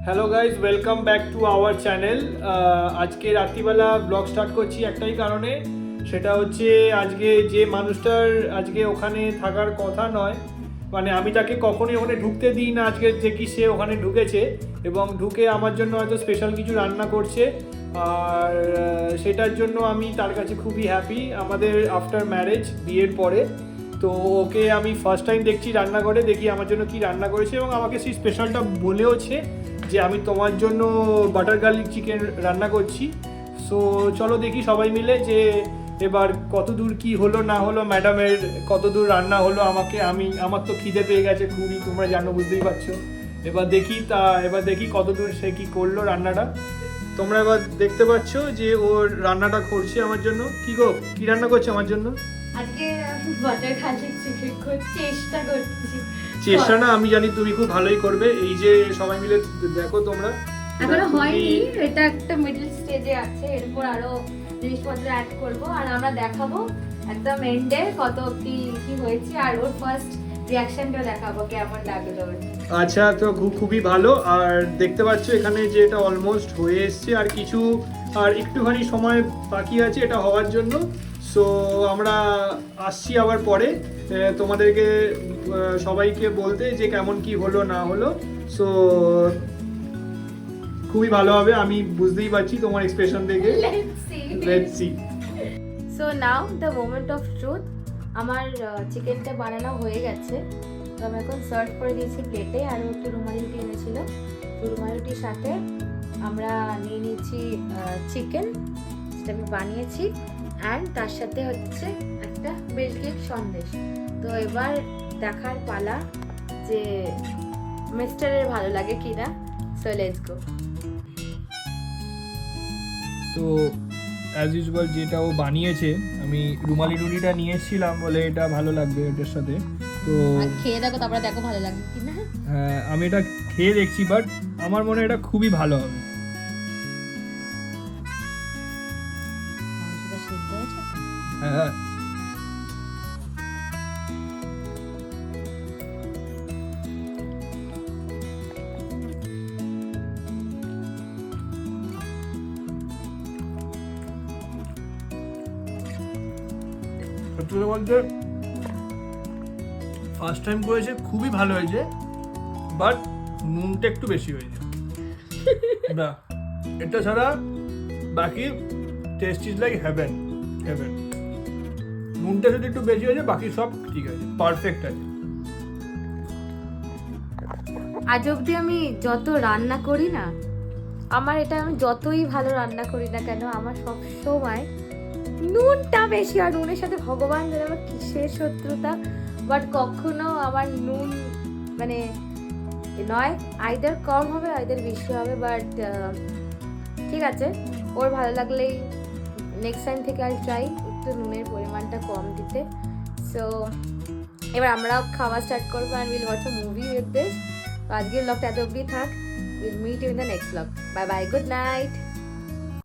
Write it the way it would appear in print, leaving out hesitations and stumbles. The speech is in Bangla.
Hello guys, welcome back to our channel. আজকে রাত্রিবেলা ব্লগ স্টার্ট করছি একটাই কারণে, সেটা হচ্ছে আজকে যে মানুষটার আজকে ওখানে থাকার কথা নয়, মানে আমি তাকে কখনোই ওখানে ঢুকতে দিই না, আজকে যে কি সে ওখানে ঢুকেছে এবং ঢুকে আমার জন্য হয়তো স্পেশাল কিছু রান্না করছে। আর সেটার জন্য আমি তার কাছে খুবই হ্যাপি। আমাদের আফটার ম্যারেজ, বিয়ের পরে, তো ওকে আমি ফার্স্ট টাইম দেখছি রান্না করে, দেখি আমার জন্য কি রান্না করেছে এবং আমাকে সেই স্পেশালটা বলেওছে যে আমি তোমার জন্য বাটার গার্লিক চিকেন রান্না করছি। সো চলো দেখি সবাই মিলে যে এবার কত দূর কি হলো না হলো, ম্যাডামের কত দূর রান্না হলো। আমার তো খিদে পেয়ে গেছে খুবই, তোমরা জানো, বুঝতেই পারছো। এবার দেখি কত দূর সে কি করলো রান্নাটা। তোমরা এবার দেখতে পাচ্ছ যে ওর রান্নাটা করছে আমার জন্য। কি রান্না করছে আমার জন্য? আজকে বাটার গার্লিক চিকেন চেষ্টা করছি। চেষ্টা না, আমি জানি তুমি খুব ভালোই করবে। এই যে সবাই মিলে দেখো তোমরা, এখনো হয়নি, এটা একটা মিডল স্টেজে আছে, এরপর আরো জিনিসপত্র অ্যাড করব আর আমরা দেখাবো একদম এন্ডে কত কি হয়েছে আর ওর ফার্স্ট রিঅ্যাকশনটা দেখাবো কেমন লাগলো। আচ্ছা, তো খুবই ভালো। আর দেখতে পাচ্ছ এখানে যে এটা অলমোস্ট হয়ে এসছে, আর একটুখানি সময় বাকি আছে এটা হওয়ার জন্য। সো আমরা আসছি আবার পরে তোমাদেরকে সবাইকে বলতে যে কেমন কি হলো না হলো। সো খুবই ভালো হবে, আমি বুঝতেই পারছি তোমার এক্সপ্রেশন দেখে। Let's see. So now the moment of truth. আমার চিকেনটা বানানো হয়ে গেছে, তো আমি এখন সার্ভ করে দিয়েছি প্লেটে। আর একটু রুমালি রুটি এনেছিল, তো রুমালি রুটির সাথে আমরা নিয়ে নিয়েছি চিকেন, যেটা আমি বানিয়েছি, অ্যান্ড তার সাথে হচ্ছে একটা মিল্ক কেক সন্দেশ। তো এবার দেখার পালা যে মিস্টারের ভালো লাগে কিনা। So let's go. তো অ্যাজ ইউজুয়াল যেটা ও বানিয়েছে, আমি রুমালি রুটিটা নিয়ে এসেছিলাম বলে এটা ভালো লাগবে এটার সাথে। তো খেয়ে দেখো, তারপরে দেখো ভালো লাগে কিনা। হ্যাঁ, আমি এটা খেয়ে দেখছি, বাট আমার মনে হয় এটা খুবই ভালো হবে। হ্যাঁ, বলতে ফার্স্ট টাইম করেছে, খুবই ভালো হয়েছে, বাট নুনটা একটু বেশি হয়েছে। না, এটা ছাড়া বাকি টেস্ট ইজ লাইক হেভেন। নুনটা যদি একটু বেশি হয়েছে, বাকি সব ঠিক আছে, পারফেক্ট আছে। আজ অব্দি আমি যত রান্না করি না, আমি যতই ভালো রান্না করি না কেন, আমার সব সময় নুনটা বেশি। আর নুনের সাথে ভগবান জানে আমার কিসের শত্রুতা, বাট কখনো আমার নুন মানে নয়, আইদার কম হবে আইদার বেশি হবে। বাট ঠিক আছে, ওর ভালো লাগলেই নেক্সট টাইম থেকে আর ট্রাই একটু নুনের পরিমাণটা কম দিতে। সো এবার আমরাও খাওয়া স্টার্ট করবো and will watch a movie with this. আজকের ব্লগটা এত অবধি থাক। Will meet you in the next blog. Bye bye, good night.